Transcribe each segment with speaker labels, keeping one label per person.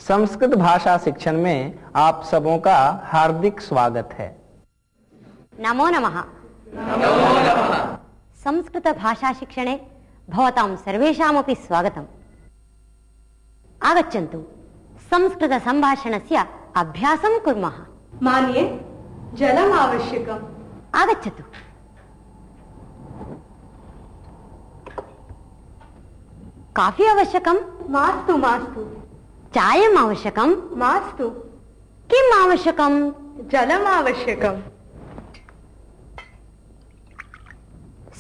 Speaker 1: संस्कृत भाषा शिक्षण में आप सबों का हार्दिक स्वागत है।
Speaker 2: नमो नमः।
Speaker 3: नमो नमः।
Speaker 2: संस्कृत भाषा शिक्षणे भवतां सर्वेषामपि स्वागतम्। आगच्छन्तु संस्कृत संभाषणस्य अभ्यासं कुर्मः।
Speaker 4: मान्ये जलम् आवश्यकम्।
Speaker 2: आगच्छतु। काफी आवश्यकं?
Speaker 4: मास्तु मास्तु।
Speaker 2: चायम् आवश्यकं?
Speaker 4: मास्तु।
Speaker 2: किम् आवश्यकं?
Speaker 4: जलम् आवश्यकम्।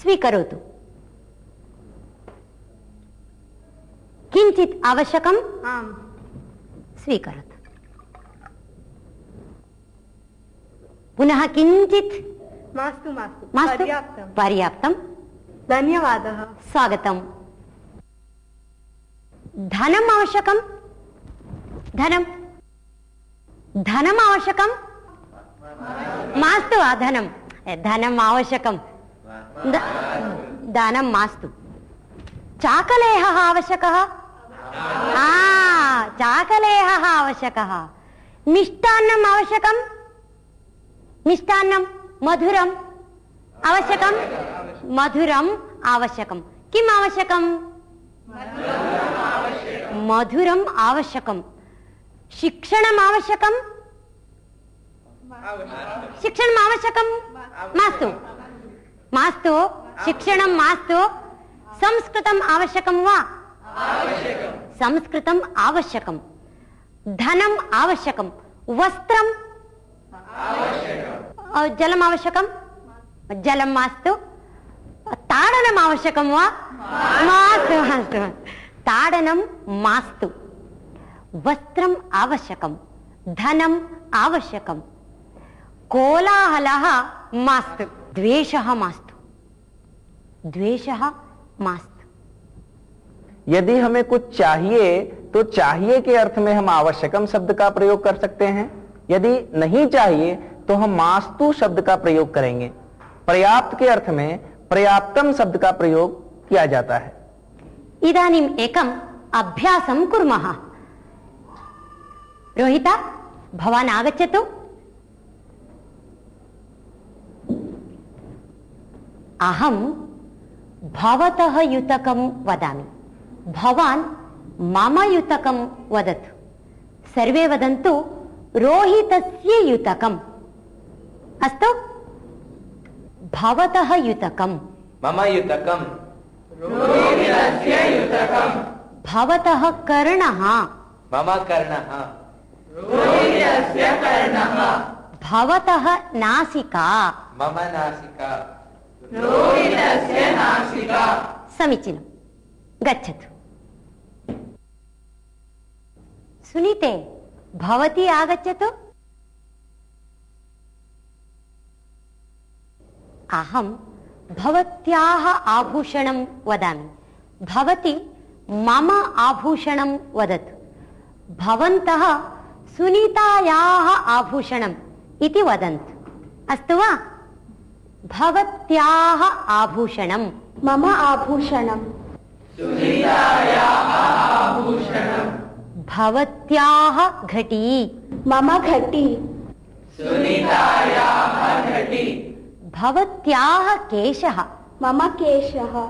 Speaker 2: स्वीकरोतु। किञ्चित् आवश्यकम्?
Speaker 4: आम्।
Speaker 2: स्वीकरोतु। पुनः किञ्चित्?
Speaker 4: मास्तु मास्तु।
Speaker 2: मास्तु?
Speaker 4: पर्याप्तम्।
Speaker 2: पर्याप्तं।
Speaker 4: धन्यवादः।
Speaker 2: स्वागतम्। धनम् आवश्यकं? धनम् आवश्यकं? मास्तु वा धनं? धनम् आवश्यकं। धनं मास्तु। चाकलेहः आवश्यकः? चाकलेहः आवश्यकः। मिष्टान्नम् आवश्यकं? मिष्टान्नं मधुरम् आवश्यकं? मधुरम् आवश्यकं। किम् आवश्यकं? मधुरम् आवश्यकं। शिक्षणम् आवश्यकं? शिक्षणम् आवश्यकं? मास्तु मास्तु। शिक्षणं मास्तु। संस्कृतम् आवश्यकं वा? संस्कृतम् आवश्यकं। धनम् आवश्यकं। वस्त्रं? जलम् आवश्यकं? जलं मास्तु। ताडनम् आवश्यकं वा? मास्तु मास्तु। ताडनं मास्तु। वस्त्रम् आवश्यकं। धनम् आवश्यकं। कोलाहलः मास्तु। द्वेषः मास्तु। द्वेषः मास्तु।
Speaker 1: यदि हमें कुछ चाहिए तो चाहिए के अर्थ में हम आवश्यकम शब्द का प्रयोग कर सकते हैं। यदि नहीं चाहिए तो हम मास्तु शब्द का प्रयोग करेंगे। पर्याप्त के अर्थ में पर्याप्तम शब्द का प्रयोग किया जाता है।
Speaker 2: इदानीम् एकम् अभ्यासं कुर्मः। रोहिता, भवान् आगच्छतु। अहं भवतः युतकं वदामि, भवान् मम युतकं वदतु। सर्वे वदन्तु रोहितस्य युतकम्। अस्तु? भवतः युतकं।
Speaker 3: मम युतकं। रोहितस्य युतकं।
Speaker 2: भवतः कर्णः।
Speaker 3: मम कर्णः।
Speaker 4: रोहितस्य कर्णः।
Speaker 2: भवतः नासिका।
Speaker 3: मम नासिका।
Speaker 4: रोहितस्य नासिका।
Speaker 2: समीचीनं। गच्छतु। सुनीते, भवती आगच्छतु। अहं भवत्याः आभूषणं वदामि, भवती मम आभूषणं वदतु। भवन्तः सुनीतायाः आभूषणम् इति वदन्तु। अस्तु वा? भवत्याः आभूषणं।
Speaker 4: मम आभूषणम्।
Speaker 3: सुनीतायाः आभूषणम्।
Speaker 2: भवत्याः घटी।
Speaker 4: मम घटी।
Speaker 3: सुनीतायाः घटी।
Speaker 2: भवत्याः केशः।
Speaker 4: मम केशः।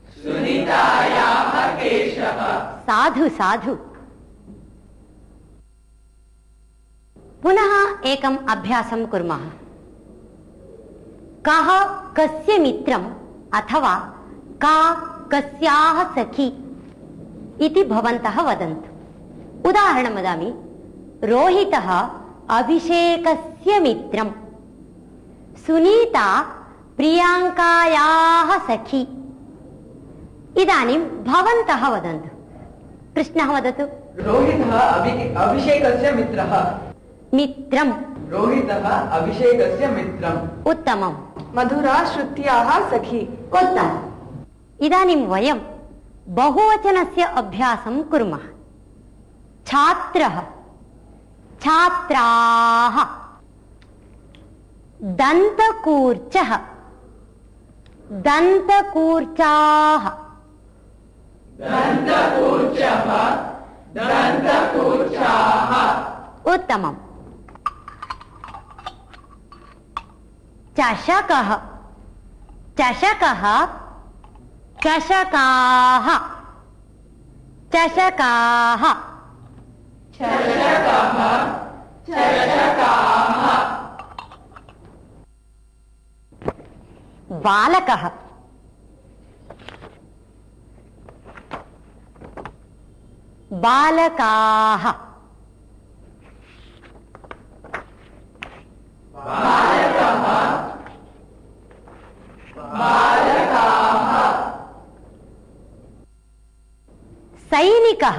Speaker 3: सुनीतायाः केशः।
Speaker 2: साधु साधु। पुनः एकम् अभ्यासं कुर्मः। कः कस्य मित्रम् अथवा का कस्याः सखी इति भवन्तः वदन्तु। उदाहरणं वदामि। रोहितः अभिषेकस्य मित्रम्। सुनीता प्रियाङ्कायाः सखी। इदानीं भवन्तः वदन्तु। कृष्णः वदतु।
Speaker 5: रोहितः अभिषेकस्य मित्रः।
Speaker 2: मित्रं।
Speaker 5: रोहितः अभिषेकस्य मित्रम्।
Speaker 2: उत्तमम्।
Speaker 4: मधुरा श्रुत्याः सखी।
Speaker 2: उत्तमम्। इदानीं वयं बहुवचनस्य अभ्यासं कुर्मः। छात्रः, छात्राः, दन्तकूर्चः, दन्तकूर्चाः,
Speaker 3: दन्तकूर्चः, दन्तकूर्चाः
Speaker 2: उत्तमम्। चषकः चषकः चषकाः चषकाः
Speaker 3: चषकः चषकाः
Speaker 2: बालकः बालकाः
Speaker 3: बालकः बालकाः
Speaker 2: सैनिकः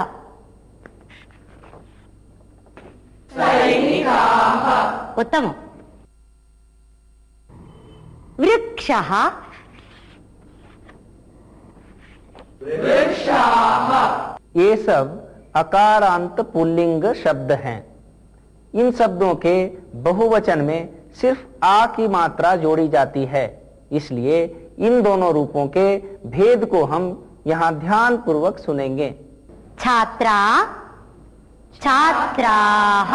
Speaker 3: सैनिकाः
Speaker 2: उत्तमम्। वृक्षः
Speaker 3: वृक्षाः
Speaker 1: ये सब अकारांत पुल्लिंग शब्द हैं। इन शब्दों के बहुवचन में सिर्फ आ की मात्रा जोड़ी जाती है, इसलिए इन दोनों रूपों के भेद को हम यहाँ ध्यान पूर्वक सुनेंगे।
Speaker 2: छात्रा छात्राः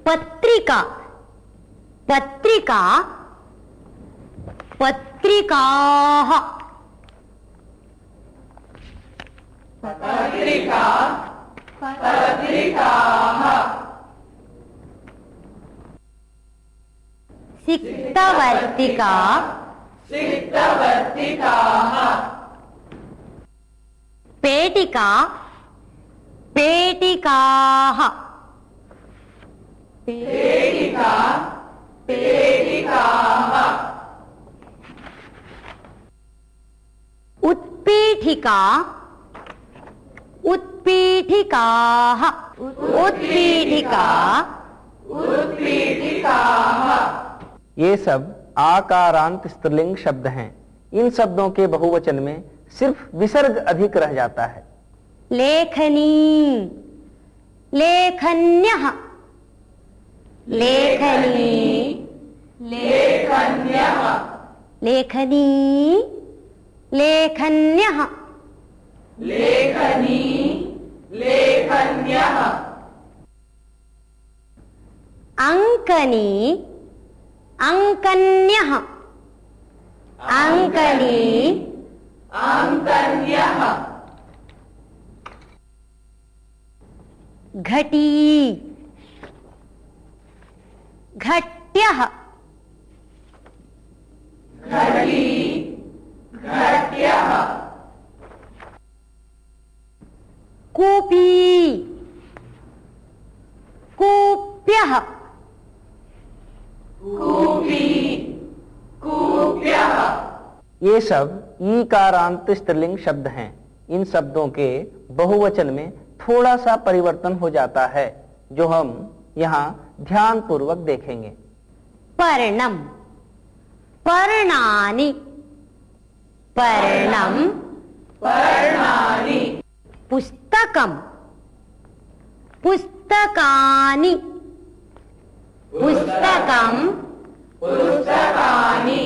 Speaker 2: पत्रिका पत्रिका पत्रिकाः
Speaker 3: पत्रिका पत्रिकाः
Speaker 2: सिक्तवर्तिका
Speaker 3: सिक्तवर्तिकाः
Speaker 2: पेटिका पेटिकाः
Speaker 3: पेटिका पेटिकाः
Speaker 2: उत्पीठिका उत्पीठिकाः उत्पीठिका
Speaker 3: उत्पीठिकाः
Speaker 1: ये सब आकारांत स्त्रीलिंग शब्द हैं। इन शब्दों के बहुवचन में सिर्फ विसर्ग अधिक रह जाता है।
Speaker 2: लेखनी लेखन्यः लेखनी
Speaker 3: लेखन्यः
Speaker 2: लेखनी लेखन्यः
Speaker 3: लेखनी लेखन्यः
Speaker 2: अंकनी अंकन्यः अंकनी
Speaker 3: अंकन्यः
Speaker 2: घटी घट्यः
Speaker 3: घटी घट्यः
Speaker 2: कूपी कूप्यः
Speaker 3: कूपी कूप्यः
Speaker 1: ये सब ईकारांत स्त्रीलिंग शब्द हैं। इन शब्दों के बहुवचन में थोड़ा सा परिवर्तन हो जाता है, जो हम यहाँ ध्यान पूर्वक देखेंगे।
Speaker 2: पर्णम पर्णानि पर्णम
Speaker 3: पर्णानि
Speaker 2: पुस्तकम पुस्तकानि पुस्तकम
Speaker 3: पुस्तकानि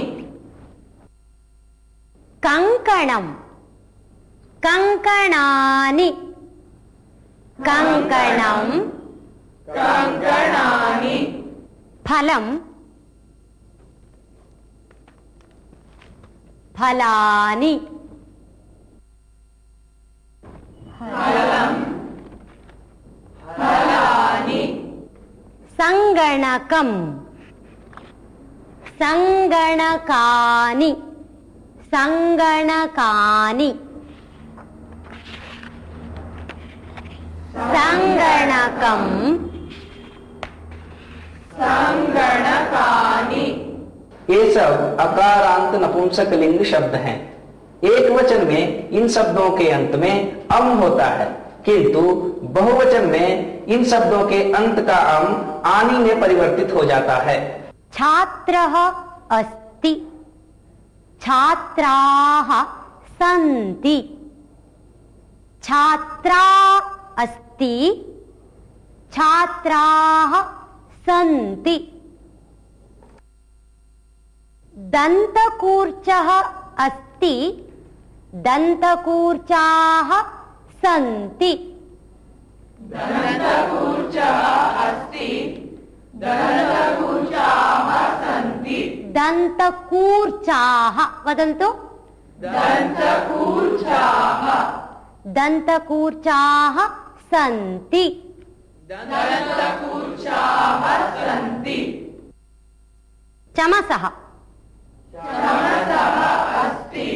Speaker 2: कंकणम कंकणानि कंकणम
Speaker 3: कंकणानि
Speaker 2: फलम फलानि
Speaker 3: फलम् फलानि
Speaker 2: संगणकम संगणकानि संगणकानि संगणकम
Speaker 3: संगणकानि
Speaker 1: ये सब अकारांत नपुंसकलिंग शब्द हैं। एक वचन में इन शब्दों के अंत में अम होता है, किंतु बहुवचन में इन शब्दों के अंत का अम आनी में परिवर्तित हो जाता है।
Speaker 2: छात्रः अस्ति छात्राः सन्ति छात्रा अस्ति छात्राः सन्ति दन्तकूर्चः अस्ति दन्तकूर्चाः सन्ति
Speaker 3: दन्तकूर्चः अस्ति दन्तकूर्चाः सन्ति
Speaker 2: दन्तकूर्चाः वदन्तु
Speaker 3: दन्तकूर्चाः
Speaker 2: दन्तकूर्चाः सन्ति
Speaker 3: दन्तकूर्चाः सन्ति
Speaker 2: चमसः
Speaker 3: चमसः अस्ति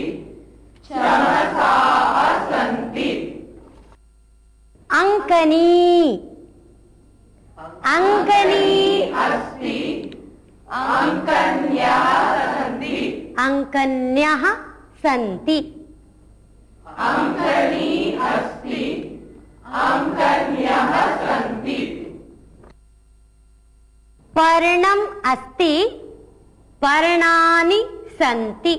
Speaker 3: चमसाः सन्ति
Speaker 2: अङ्कनी अङ्कनी
Speaker 3: अस्ति अङ्कन्याः सन्ति
Speaker 2: अङ्कन्यः सन्ति
Speaker 3: अङ्कनी अस्ति अङ्कन्यः सन्ति
Speaker 2: पर्णम् अस्ति पर्णानि सन्ति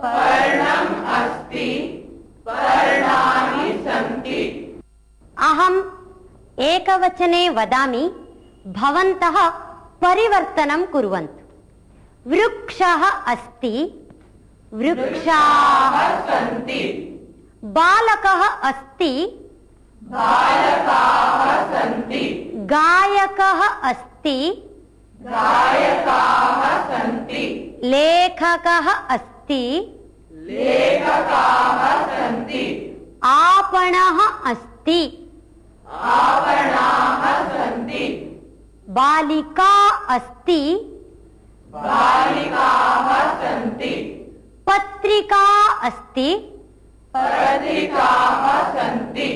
Speaker 3: पर्णम् अस्ति पर्णानि सन्ति
Speaker 2: अहम् एकवचने वदामि भवन्तः परिवर्तनं कुर्वन्तु वृक्षः अस्ति वृक्षाः
Speaker 3: सन्ति
Speaker 2: बालकः अस्ति
Speaker 3: बालकाः सन्ति
Speaker 2: गायकः अस्ति
Speaker 3: गायकाः सन्ति
Speaker 2: लेखकः अस्ति
Speaker 3: लेखकाः सन्ति
Speaker 2: आपणः अस्ति
Speaker 3: आपणाः सन्ति
Speaker 2: बालिका अस्ति
Speaker 3: बालिकाः सन्ति
Speaker 2: पत्रिका अस्ति
Speaker 3: पत्रिकाः सन्ति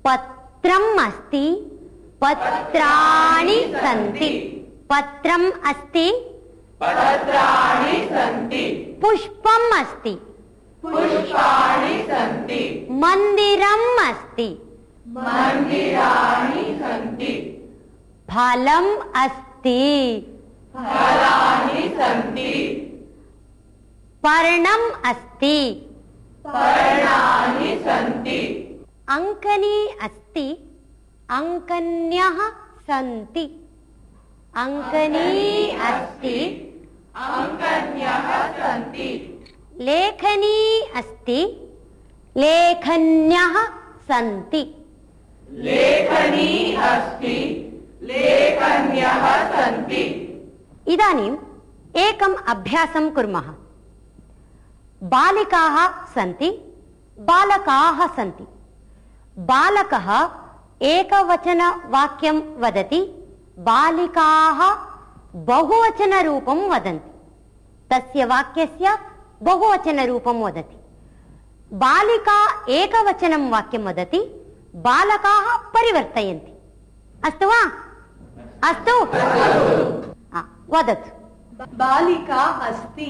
Speaker 2: पत्रम् अस्ति पत्राणि सन्ति पत्रम् अस्ति
Speaker 3: पत्राणि सन्ति
Speaker 2: पुष्पम् अस्ति
Speaker 3: पुष्पाणि सन्ति
Speaker 2: मन्दिरम् अस्ति
Speaker 3: मन्दिराणि सन्ति
Speaker 2: फलम् अस्ति
Speaker 3: फलानि सन्ति
Speaker 2: पर्णम् अस्ति
Speaker 3: पर्णानि सन्ति
Speaker 2: अङ्कनी अस्ति अङ्कन्यः सन्ति अङ्कनी अस्ति
Speaker 3: अङ्कन्यः सन्ति
Speaker 2: लेखनी अस्ति लेखन्यः सन्ति
Speaker 3: लेखनी अस्ति लेखन्यः सन्ति
Speaker 2: इदानीम् एकम् अभ्यासं कुर्मः बालिकाः सन्ति बालकाः सन्ति बालकः एकवचनवाक्यं वदति बालिकाः बहुवचनरूपं वदन्ति तस्य वाक्यस्य बहुवचनरूपं वदति बालिका एकवचनं वाक्यं वदति बालकाः परिवर्तयन्ति अस्तु वा अस्तु वदतु
Speaker 4: बालिका अस्ति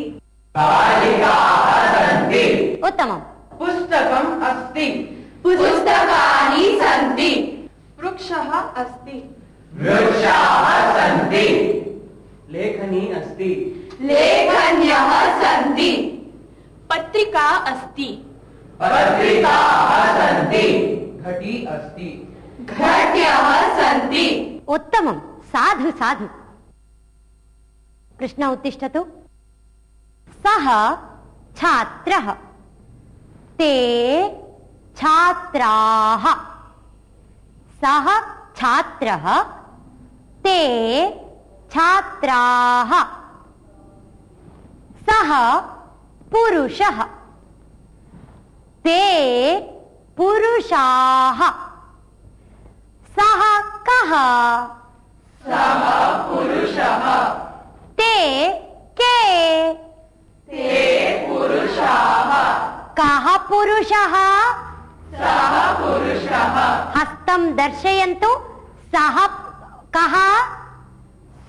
Speaker 5: बालिकाः सन्ति
Speaker 2: उत्तमम्
Speaker 5: पुस्तकम् अस्ति
Speaker 3: पुस्तकानि सन्ति
Speaker 4: वृक्षः अस्ति
Speaker 5: वृक्षाः सन्ति लेखनी अस्ति
Speaker 3: लेखन्यः सन्ति
Speaker 4: पत्रिका अस्ति
Speaker 5: पत्रिकाः सन्ति घटी अस्ति
Speaker 3: घट्यः सन्ति
Speaker 2: उत्तमं साधु साधु कृष्ण उत्तिष्ठतु सः छात्रः ते छात्राः सः छात्रः ते छात्राः सः पुरुषः ते पुरुषाः सः कः
Speaker 3: सः पुरुषः
Speaker 2: ते के
Speaker 3: ते पुरुषाः
Speaker 2: कः पुरुषः
Speaker 3: सः पुरुषः
Speaker 2: हस्तं दर्शयन्तु सः कः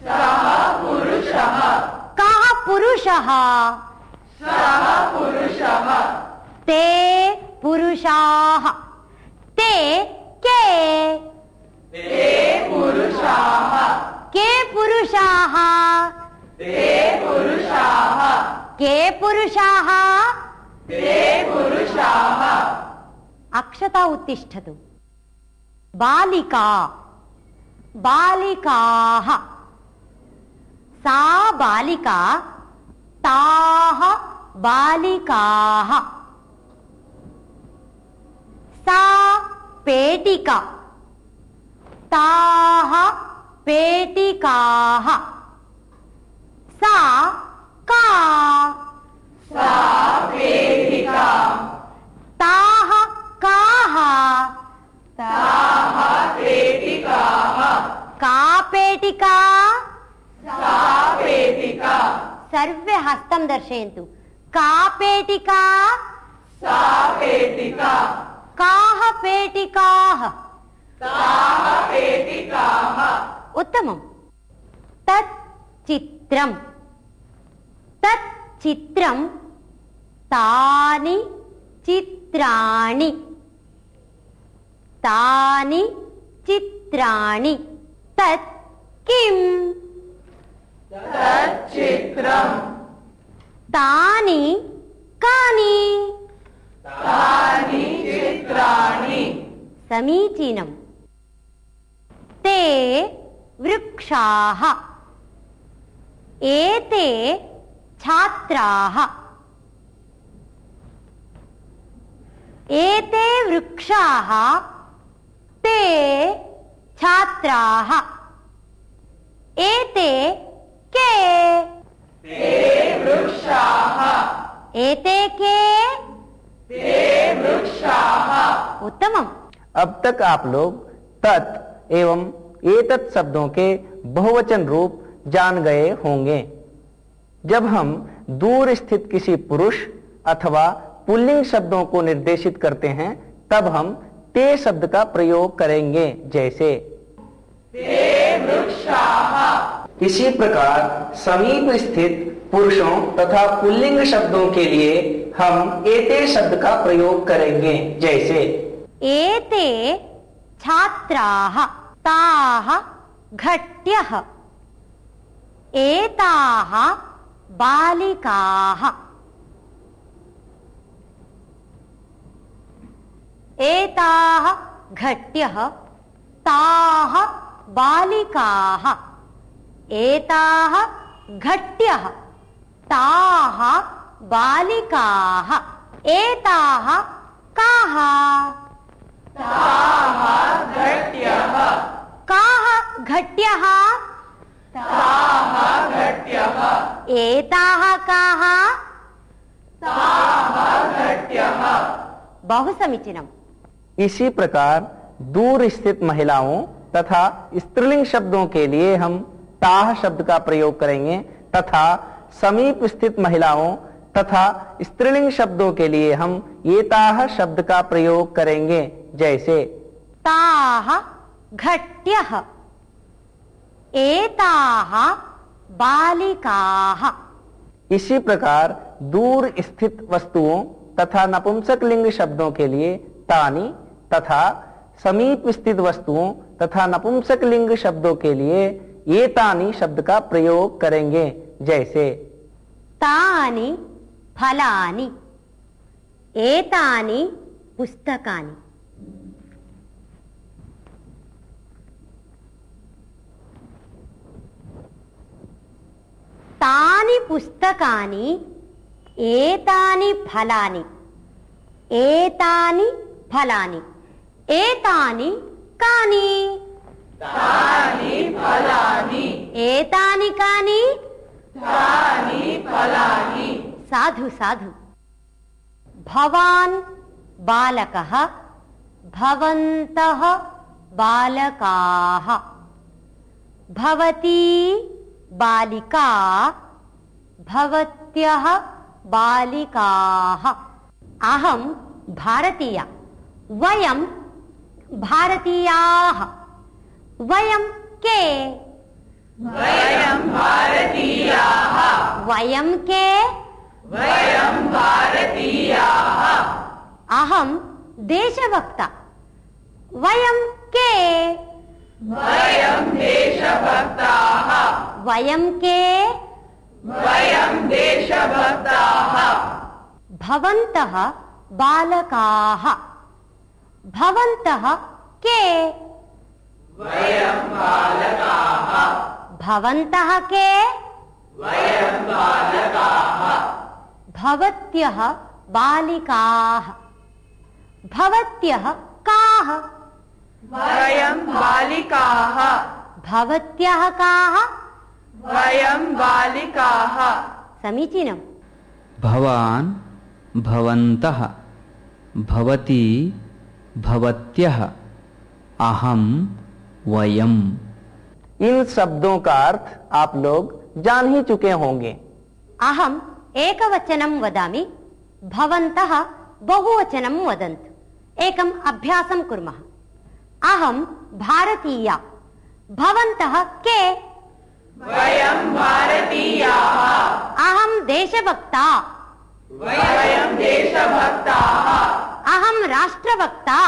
Speaker 3: सः पुरुषः
Speaker 2: कः पुरुषः
Speaker 3: सः पुरुषः
Speaker 2: ते पुरुषाः ते के
Speaker 3: ते पुरुषाः
Speaker 2: के पुरुषाः
Speaker 3: ते पुरुषाः
Speaker 2: के पुरुषाः
Speaker 3: ते पुरुषाः
Speaker 2: अक्षता उत्तिष्ठतु बालिका बालिकाः सा बालिका ताः बालिकाः पेटिका ताः पेटिकाः सा का
Speaker 3: सा पेटिका
Speaker 2: ताः काः
Speaker 3: ताः पेटिकाः
Speaker 2: का पेटिका
Speaker 3: सा पेटिका
Speaker 2: सर्वे हस्तं दर्शयन्तु का पेटिका
Speaker 3: सा पेटिका
Speaker 2: काः पेटिकाः
Speaker 3: ताः पेटिकाः
Speaker 2: उत्तमं तत् चित्रं तानि चित्राणि तत् किम्
Speaker 3: तच्चित्रम्
Speaker 2: तानि कानि
Speaker 3: तानि चित्राणि
Speaker 2: समीचीनम् ते वृक्षाः एते छात्राः एते वृक्षाः ते छात्राः एते के
Speaker 3: ते वृक्षाः
Speaker 2: एते के
Speaker 3: ते वृक्षाः
Speaker 2: उत्तमम्
Speaker 1: अब तक आप लोग तत् एवं एतत् शब्दों के बहुवचन रूप जान गए होंगे। जब हम दूर स्थित किसी पुरुष अथवा पुल्लिंग शब्दों को निर्देशित करते हैं तब हम ते शब्द का प्रयोग करेंगे, जैसे
Speaker 3: ते वृक्षाः।
Speaker 1: इसी प्रकार समीप स्थित पुरुषों तथा पुल्लिंग शब्दों के लिए हम एते शब्द का प्रयोग करेंगे, जैसे
Speaker 2: एते छात्राः ताः घट्यः एताः बालिकाः एताः घट्यः ताः बालिकाः एताः घट्यः ताः बालिकाः एताः काः
Speaker 3: ताः घट्यः
Speaker 2: काः घट्यः
Speaker 3: ताः घट्यः
Speaker 2: एताः काः
Speaker 3: ताः घट्यः।
Speaker 2: बहु समीचीनम्।
Speaker 1: इसी प्रकार दूर स्थित महिलाओं तथा स्त्रीलिंग शब्दों के लिए हम ताह शब्द का प्रयोग करेंगे तथा समीप स्थित महिलाओं तथा स्त्रीलिंग शब्दों के लिए हम एताह शब्द का प्रयोग करेंगे, जैसे
Speaker 2: ताः घट्यः एताः बालिकाः।
Speaker 1: इसी प्रकार दूर स्थित वस्तुओं तथा नपुंसक लिंग शब्दों के लिए तानि तथा समीप स्थित वस्तुओं तथा नपुंसक लिंग शब्दों के लिए एतानि शब्द का प्रयोग करेंगे, जैसे
Speaker 2: तानि फलानि एतानि पुस्तकानि। तानि पुस्तकानि एतानि फलानि एतानि फलानि एतानि कानि
Speaker 3: तानि फलानि
Speaker 2: एतानि कानि
Speaker 3: तानि फलानि।
Speaker 2: साधु साधु। भवान् बालकः भवन्तः बालकाः भवती बालिका भवत्यः बालिकाः। अहं भारतीया वयं भारतीयाः वयं के
Speaker 3: वयं भारतीयाः
Speaker 2: वयं के
Speaker 3: वयं भारतीयाः।
Speaker 2: अहं देशभक्ता वयं के
Speaker 3: वयं देशभक्ताः
Speaker 2: वयं के
Speaker 3: वयं देशभक्ताः।
Speaker 2: भवन्तः बालकाः भवन्तः के
Speaker 3: वयं बालकाः
Speaker 2: भवन्तः के
Speaker 3: वयं बालकाः।
Speaker 2: भवत्यः बालिकाः भवत्यः काः
Speaker 3: वयं बालिकाः
Speaker 2: भवत्यः काः?
Speaker 3: वयं बालिकाः
Speaker 2: समीचीनम्।
Speaker 6: भवान् भवन्तः भवती भवत्यः अहं वयम्।
Speaker 1: इन शब्दों का अर्थ आप लोग जान ही चुके होंगे।
Speaker 2: अहम् एकवचनं वदामि, भवन्तः बहुवचनं वदन्तु। एकम् अभ्यासं कुर्मः। अहं भारतीया, भवन्तः के?
Speaker 3: वयं भारतीयाः
Speaker 2: अहं देशभक्ता,
Speaker 3: वयं देशभक्ताः
Speaker 2: अहं राष्ट्रभक्ता,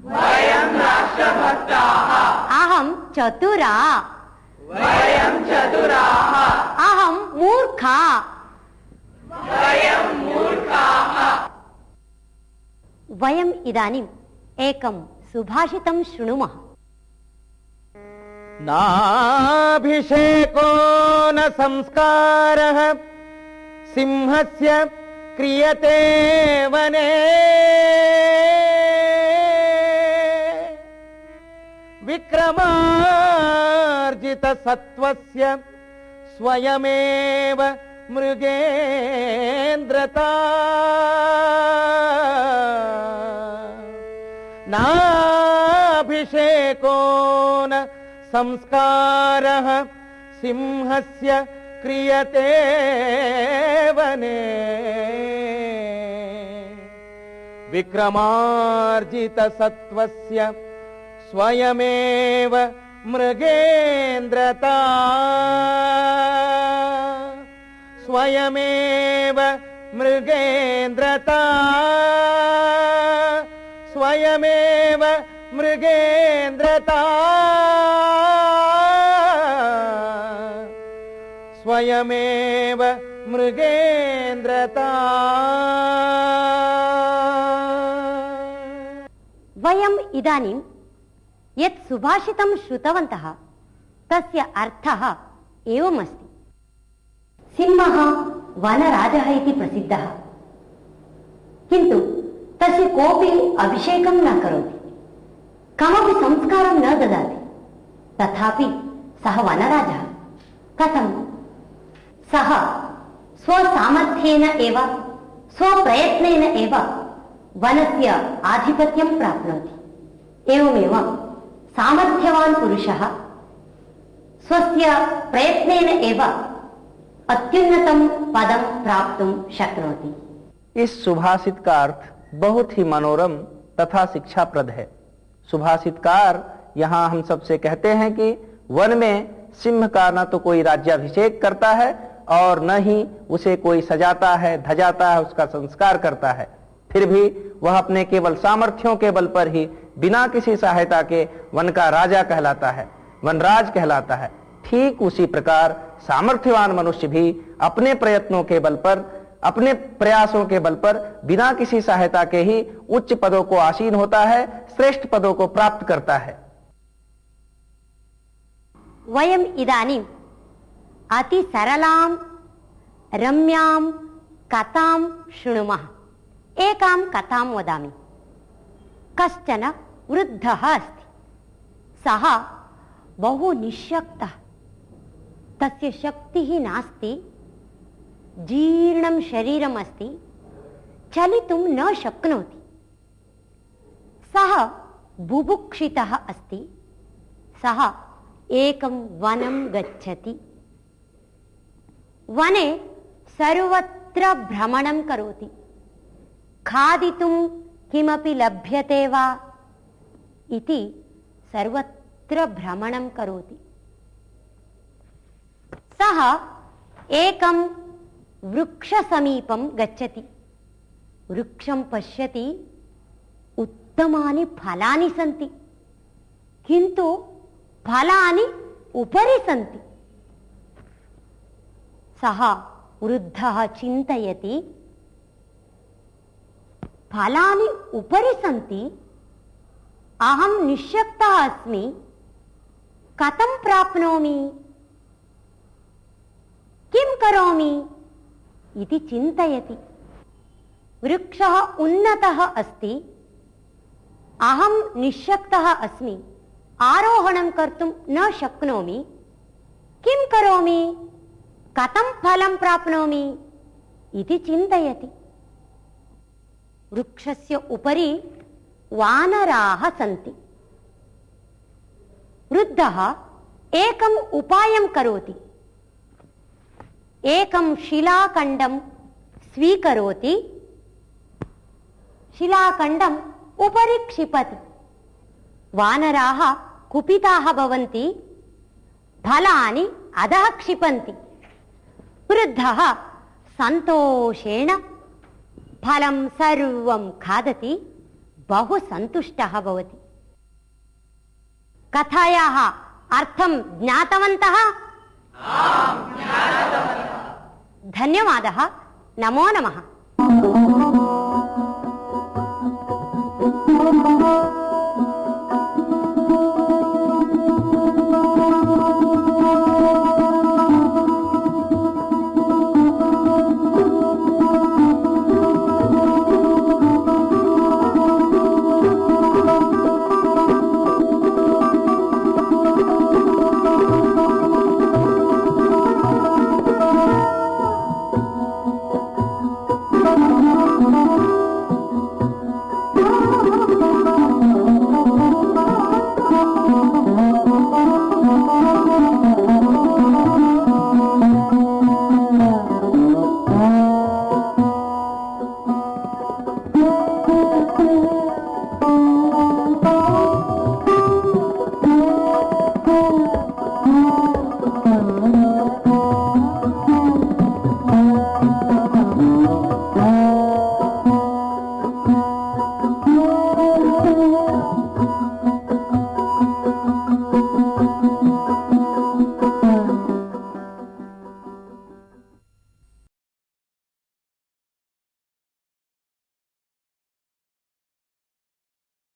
Speaker 3: वयं राष्ट्रभक्ताः
Speaker 2: अहं चतुरा,
Speaker 3: वयं चतुराः
Speaker 2: अहं मूर्खा।
Speaker 3: वयं मूर्खाः।
Speaker 2: वयम् इदानीम् एकं सुभाषितं शृणुमः।
Speaker 1: नाभिषेको न संस्कारः सिंहस्य क्रियते वने। विक्रमार्जित सत्वस्य स्वयमेव मृगेन्द्रता। नाभिषेको न संस्कारः सिंहस्य क्रियते वने। विक्रमार्जित सत्वस्य स्वयमेव मृगेन्द्रता। स्वयमेव मृगेन्द्रता। स्वयमेव मृगेन्द्रता। स्वयमेव मृगेन्द्रता।
Speaker 2: वयम् इदानीं यत् सुभाषितं श्रुतवन्तः तस्य अर्थः एवमस्ति। सिंहः वनराजः इति प्रसिद्धः, किन्तु तस्य कोऽपि अभिषेकं न करोति, कमपि संस्कारं न ददाति, तथापि सः वनराजः। कथं? सः स्वसामर्थ्येन एव स्वप्रयत्नेन एव वनस्य आधिपत्यं प्राप्नोति। एवमेव सामर्थ्यवान् पुरुषः स्वस्य प्रयत्नेन एव अत्युन्नतं पदं प्राप्तुं शक्नोति।
Speaker 1: इस सुभाषित का अर्थ बहुत ही मनोरम तथा शिक्षाप्रद है। सुभाषितकार यहाँ हम सबसे कहते हैं कि वन में सिंह का न तो कोई राज्याभिषेक करता है और न ही उसे कोई सजाता है, धजाता है, उसका संस्कार करता है। फिर भी वह अपने केवल सामर्थ्यों के बल पर ही बिना किसी सहायता के वन का राजा कहलाता है, वनराज कहलाता है। ठीक उसी प्रकार सामर्थ्यवान मनुष्य भी अपने प्रयत्नों के बल पर, अपने प्रयासों के बल पर बिना किसी सहायता के ही उच्च पदों को आसीन होता है, श्रेष्ठ पदों को प्राप्त करता है।
Speaker 2: वयम् इदानीम् अति सरलां रम्यां कथां शृणुमः। एकां कथां वदामि। कश्चन वृद्धः अस्ति। सः बहु निःशक्तः, तस्य शक्तिः नास्ति, जीर्णं शरीरम् अस्ति, चलितुं न शक्नोति। सः बुभुक्षितः अस्ति। सः एकं वनं गच्छति। वने सर्वत्र भ्रमणं करोति। खादितुं किमपि लभ्यते वा इति सर्वत्र भ्रमणं करोति। सः एकं वृक्षसमीपं गच्छति। वृक्षं पश्यति, उत्तमानि फलानि सन्ति, किन्तु फलानि उपरि सन्ति। सः वृद्धः चिन्तयति, फलानि उपरि सन्ति, अहं निःशक्तः अस्मि, कथं प्राप्नोमि, किं करोमि इति चिन्तयति। वृक्षः उन्नतः अस्ति, अहं निश्शक्तः अस्मि, आरोहणं कर्तुं न शक्नोमि, किं करोमि, कथं फलं प्राप्नोमि इति चिन्तयति। वृक्षस्य उपरि वानराः सन्ति। वृद्धः एकम् उपायं करोति। एकं शिलाखण्डं स्वीकरोति, शिलाखण्डम् उपरि क्षिपति। वानराः कुपिताः भवन्ति, फलानि अधः क्षिपन्ति। वृद्धः सन्तोषेण फलं सर्वं खादति, बहु सन्तुष्टः भवति। कथायाः अर्थं ज्ञातवन्तः? धन्यवादः। नमो नमः।